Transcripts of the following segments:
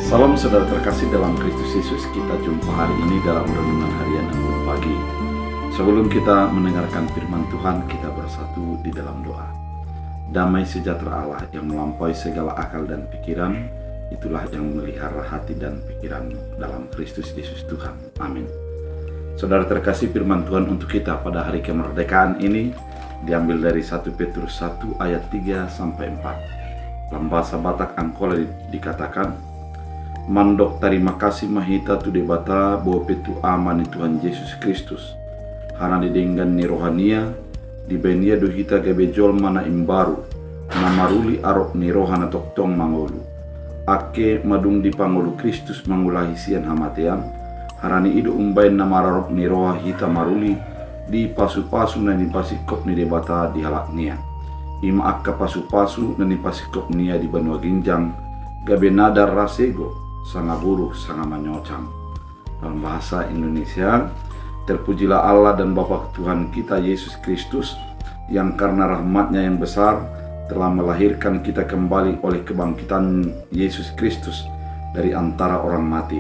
Salam saudara terkasih dalam Kristus Yesus. Kita jumpa hari ini dalam renungan harian Minggu pagi. Sebelum kita mendengarkan firman Tuhan, kita bersatu di dalam doa. Damai sejahtera Allah yang melampaui segala akal dan pikiran, itulah yang memelihara hati dan pikiran dalam Kristus Yesus Tuhan. Amin. Saudara terkasih, firman Tuhan untuk kita pada hari kemerdekaan ini diambil dari 1 Petrus 1 ayat 3-4. Dalam bahasa Batak Angkola dikatakan, Mandok terima kasih mahita tu debata bahwa petu amani Tuhan Yesus Kristus. Hana didenggan ni rohania, di benia dohita gebejol mana imbaru, na maruli arok ni rohana toktong mangolu. Ake madung di pangolu Kristus mangulahi sian hamatean, harani idu umbain na mararok ni roha hita maruli, di pasu-pasu na ni pasikop ni debata di halak nia. Ima akka pasu-pasu na ni pasikop nia di banua ginjang, gabe nadar rasego, sangat buruk, sangat menyocang. Dalam bahasa Indonesia, terpujilah Allah dan Bapa Tuhan kita Yesus Kristus, yang karena rahmatnya yang besar telah melahirkan kita kembali oleh kebangkitan Yesus Kristus dari antara orang mati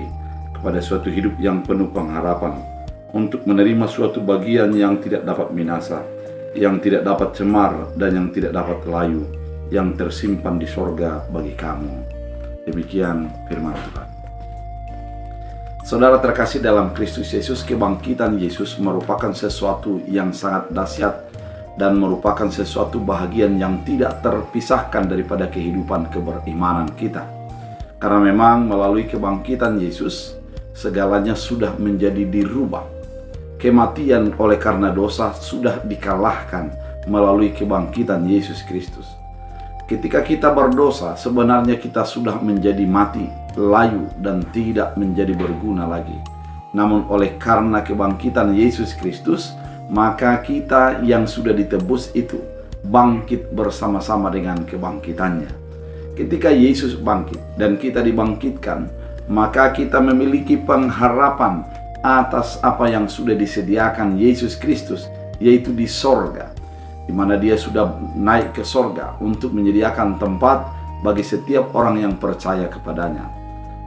kepada suatu hidup yang penuh pengharapan, untuk menerima suatu bagian yang tidak dapat binasa, yang tidak dapat cemar, dan yang tidak dapat layu, yang tersimpan di sorga bagi kamu. Demikian firman Tuhan. Saudara terkasih dalam Kristus Yesus, kebangkitan Yesus merupakan sesuatu yang sangat dahsyat dan merupakan sesuatu bahagian yang tidak terpisahkan daripada kehidupan keberimanan kita. Karena memang melalui kebangkitan Yesus, segalanya sudah menjadi dirubah. Kematian oleh karena dosa sudah dikalahkan melalui kebangkitan Yesus Kristus. Ketika kita berdosa, sebenarnya kita sudah menjadi mati, layu, dan tidak menjadi berguna lagi. Namun oleh karena kebangkitan Yesus Kristus, maka kita yang sudah ditebus itu bangkit bersama-sama dengan kebangkitannya. Ketika Yesus bangkit dan kita dibangkitkan, maka kita memiliki pengharapan atas apa yang sudah disediakan Yesus Kristus, yaitu di sorga, di mana dia sudah naik ke sorga untuk menyediakan tempat bagi setiap orang yang percaya kepadanya.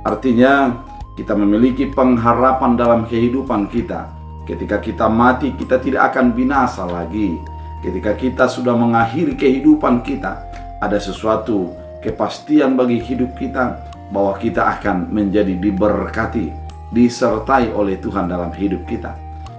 Artinya, kita memiliki pengharapan dalam kehidupan kita. Ketika kita mati, kita tidak akan binasa lagi. Ketika kita sudah mengakhiri kehidupan kita, ada sesuatu kepastian bagi hidup kita bahwa kita akan menjadi diberkati, disertai oleh Tuhan dalam hidup kita.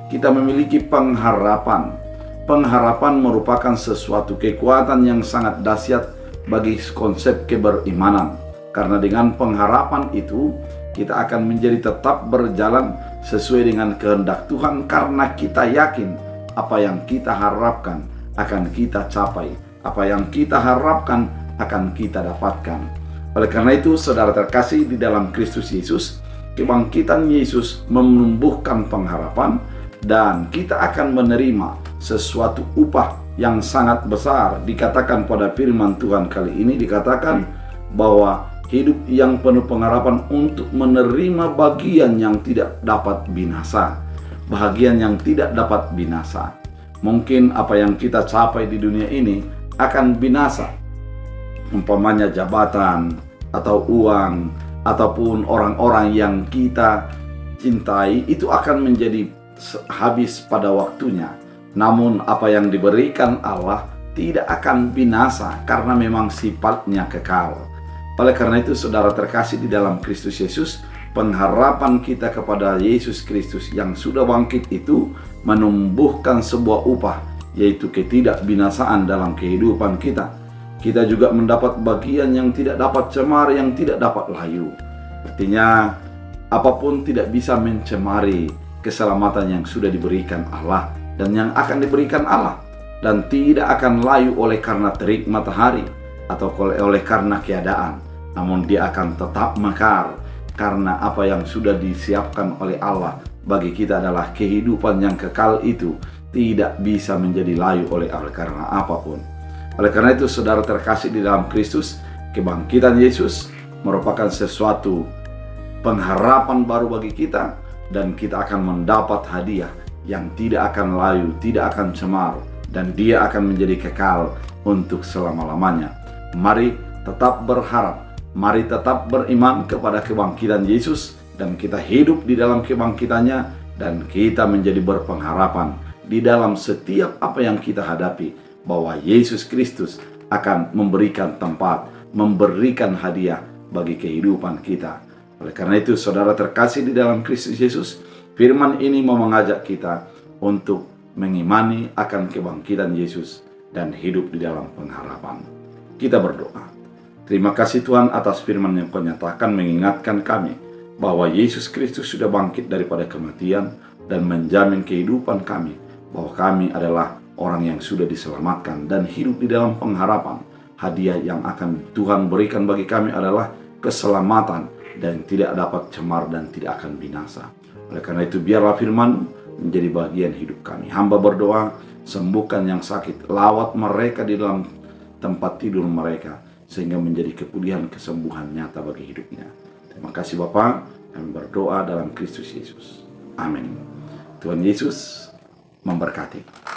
Kita memiliki pengharapan. Pengharapan merupakan sesuatu kekuatan yang sangat dahsyat bagi konsep keberimanan. Karena dengan pengharapan itu, kita akan menjadi tetap berjalan sesuai dengan kehendak Tuhan, karena kita yakin apa yang kita harapkan akan kita capai, apa yang kita harapkan akan kita dapatkan. Oleh karena itu, saudara terkasih di dalam Kristus Yesus, kebangkitan Yesus menumbuhkan pengharapan, dan kita akan menerima sesuatu upah yang sangat besar. Dikatakan pada firman Tuhan kali ini, dikatakan bahwa hidup yang penuh pengharapan untuk menerima bagian yang tidak dapat binasa. Bagian yang tidak dapat binasa. Mungkin apa yang kita capai di dunia ini akan binasa. Umpamanya jabatan, atau uang, ataupun orang-orang yang kita cintai, itu akan menjadi habis pada waktunya. Namun apa yang diberikan Allah tidak akan binasa, karena memang sifatnya kekal. Oleh karena itu, saudara terkasih di dalam Kristus Yesus, pengharapan kita kepada Yesus Kristus yang sudah bangkit itu menumbuhkan sebuah upah, yaitu ketidakbinasaan dalam kehidupan kita. Kita juga mendapat bagian yang tidak dapat cemar, yang tidak dapat layu. Artinya, apapun tidak bisa mencemari keselamatan yang sudah diberikan Allah dan yang akan diberikan Allah, dan tidak akan layu oleh karena terik matahari atau oleh karena keadaan, namun dia akan tetap mekar, karena apa yang sudah disiapkan oleh Allah bagi kita adalah kehidupan yang kekal, itu tidak bisa menjadi layu oleh karena apapun. Oleh karena itu, saudara terkasih di dalam Kristus, kebangkitan Yesus merupakan sesuatu pengharapan baru bagi kita, dan kita akan mendapat hadiah yang tidak akan layu, tidak akan cemar, dan dia akan menjadi kekal untuk selama-lamanya. Mari tetap berharap Mari tetap beriman kepada kebangkitan Yesus, dan kita hidup di dalam kebangkitannya, dan kita menjadi berpengharapan di dalam setiap apa yang kita hadapi, bahwa Yesus Kristus akan memberikan tempat, memberikan hadiah bagi kehidupan kita. Oleh karena itu, saudara terkasih di dalam Kristus Yesus, firman ini mau mengajak kita untuk mengimani akan kebangkitan Yesus dan hidup di dalam pengharapan. Kita berdoa. Terima kasih Tuhan atas firman yang Kau nyatakan, mengingatkan kami bahwa Yesus Kristus sudah bangkit daripada kematian dan menjamin kehidupan kami, bahwa kami adalah orang yang sudah diselamatkan dan hidup di dalam pengharapan. Hadiah yang akan Tuhan berikan bagi kami adalah keselamatan dan tidak dapat cemar dan tidak akan binasa. Oleh karena itu, biarlah firman menjadi bagian hidup kami. Hamba berdoa, sembuhkan yang sakit, lawat mereka di dalam tempat tidur mereka, sehingga menjadi kepulihan kesembuhan nyata bagi hidupnya. Terima kasih Bapa, kami berdoa dalam Kristus Yesus. Amin. Tuhan Yesus memberkati.